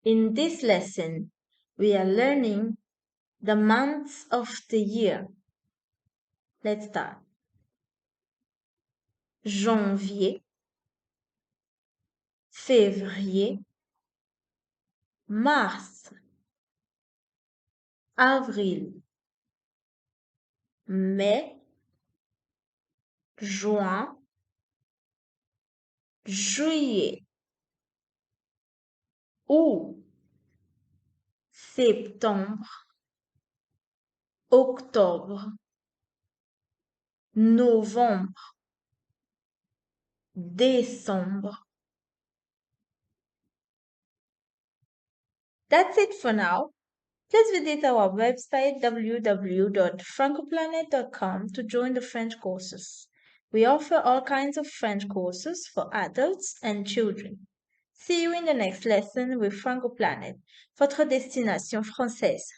In this lesson, we are learning the months of the year. Let's start. Janvier, février, mars, avril, mai, juin, juillet, août, septembre, octobre, novembre, décembre. That's it for now. Please visit our website www.francoplanet.com to join the French courses. We offer all kinds of French courses for adults and children. See you in the next lesson with FrancoPlanet, votre destination française.